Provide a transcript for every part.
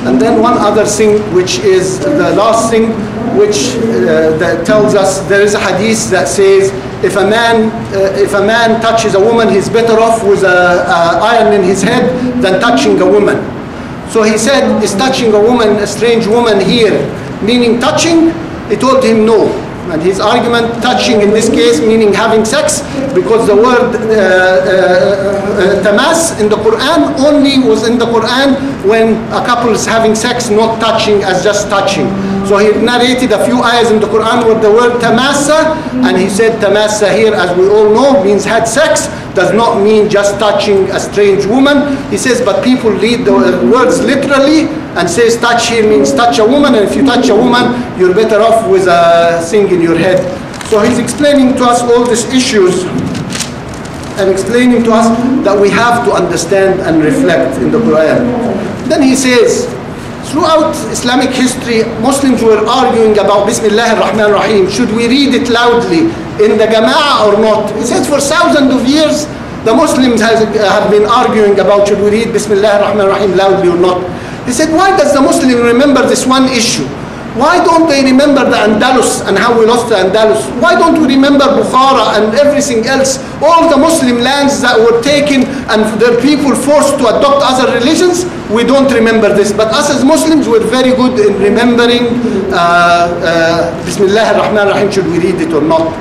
And then one other thing, which is the last thing, which that tells us there is a hadith that says if a man touches a woman, he's better off with an iron in his head than touching a woman. So he said, is touching a woman, a strange woman here, meaning touching? He told him no. And his argument, touching in this case, meaning having sex, because the word tamas in the Quran only was in the Quran when a couple is having sex, not touching as just touching. So he narrated a few ayahs in the Quran with the word tamassa, and he said tamassa here, as we all know, means had sex, does not mean just touching a strange woman. He says, but people read the words literally and says touch here means touch a woman, and if you touch a woman, you're better off with a thing in your head. So he's explaining to us all these issues and explaining to us that we have to understand and reflect in the Quran. Then he says, throughout Islamic history, Muslims were arguing about Bismillah ar-Rahman ar-Rahim. Should we read it loudly in the Jama'ah or not? He says for thousands of years, the Muslims have been arguing about should we read Bismillah ar-Rahman ar-Rahim loudly or not. He said, why does the Muslim remember this one issue? Why don't they remember the Andalus and how we lost the Andalus? Why don't we remember Bukhara and everything else? All the Muslim lands that were taken and their people forced to adopt other religions, we don't remember this. But us as Muslims, we're very good in remembering Bismillah ar-Rahman ar-Rahim, should we read it or not.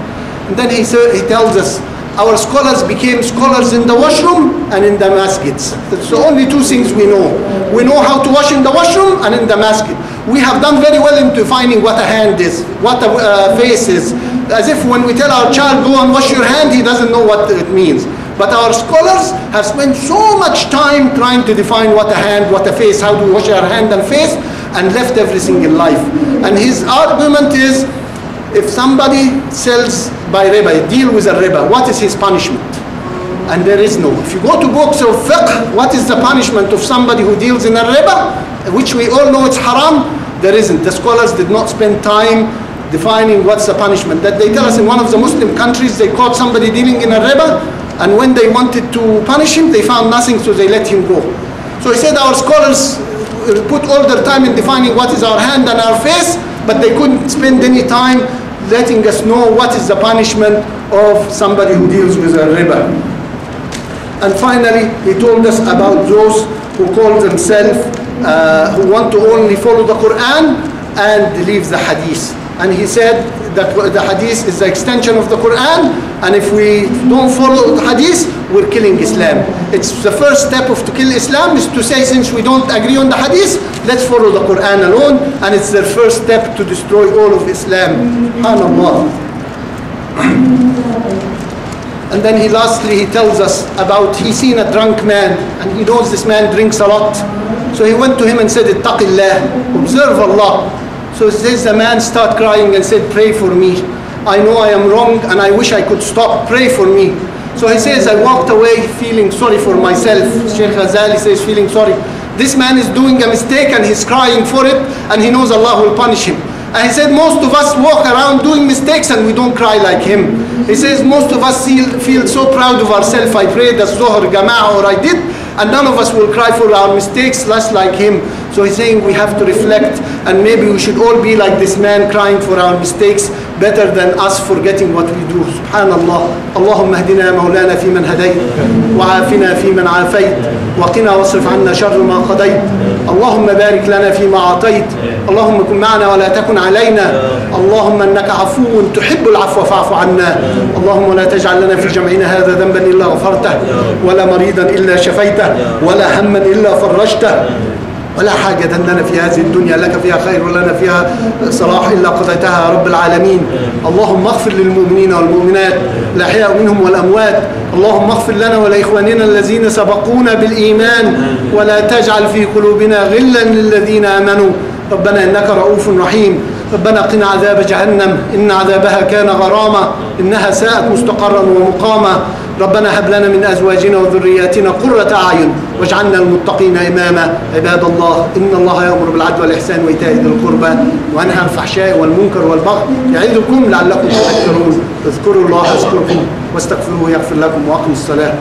And then he tells us, our scholars became scholars in the washroom and in the masjids. That's the only two things we know. We know how to wash in the washroom and in the masjid. We have done very well in defining what a hand is, what a face is. As if when we tell our child, go and wash your hand, he doesn't know what it means. But our scholars have spent so much time trying to define what a hand, what a face, how do we wash our hand and face, and left everything in life. And his argument is, if somebody sells by riba, deal with a riba, what is his punishment? And there is no. If you go to books of fiqh, what is the punishment of somebody who deals in a riba, which we all know it's haram? There isn't. The scholars did not spend time defining what's the punishment. That they tell us in one of the Muslim countries, they caught somebody dealing in a riba, and when they wanted to punish him, they found nothing, so they let him go. So he said our scholars put all their time in defining what is our hand and our face, but they couldn't spend any time letting us know what is the punishment of somebody who deals with a riba. And finally, he told us about those who call themselves, who want to only follow the Quran and leave the hadith. And he said that the hadith is the extension of the Quran, and if we don't follow the hadith, we're killing Islam. It's the first step to kill Islam is to say, since we don't agree on the hadith, let's follow the Quran alone, and it's the first step to destroy all of Islam. SubhanAllah. And then lastly he tells us about he seen a drunk man, and he knows this man drinks a lot. So he went to him and said, Ittaqillah, observe Allah. So he says the man started crying and said, pray for me. I know I am wrong and I wish I could stop, pray for me. So he says, I walked away feeling sorry for myself. Sheikh Ghazali says, feeling sorry. This man is doing a mistake and he's crying for it, and he knows Allah will punish him. And he said, most of us walk around doing mistakes and we don't cry like him. He says, most of us feel so proud of ourselves. I prayed the Zuhr, Jama'ah, or I did, and none of us will cry for our mistakes, less like him. So he's saying we have to reflect, and maybe we should all be like this man crying for our mistakes, better than us forgetting what we do. Subhanallah. Allahumma hdina mawlana fi man hadayt, wa afina fi man afayt, wa qina wasrif anna sharra ma qadayt. Allahumma barik lana fi ma atayt. Allahumma kun ma'ana wa la takun alayna. Allahumma innaka afuwun tuhibbul afwa fa'fu anna. Allahumma la taj'al lana fi jam'ina hadha dhanban illa ghafartah, wa la maridan illa shafaytah, wa la hamman illa farajtah. ولا حاجة لنا في هذه الدنيا لك فيها خير ولنا فيها صلاح إلا قضيتها يا رب العالمين. اللهم اغفر للمؤمنين والمؤمنات الأحياء منهم والأموات. اللهم اغفر لنا ولإخواننا الذين سبقونا بالإيمان ولا تجعل في قلوبنا غلا للذين آمنوا. ربنا إنك رؤوف رحيم. ربنا قنا عذاب جهنم إن عذابها كان غراما إنها ساءت مستقرا ومقاما. ربنا هب لنا من أزواجنا وذرياتنا قرة أعين واجعلنا المتقين إماما. عباد الله إن الله يأمر بالعدل والإحسان وإيتاء ذي القربى وينهى عن الفحشاء والمنكر والبغي يعظكم لعلكم تذكرون. اذكروا الله يذكركم واستغفروه يغفر لكم وأقيموا الصلاة.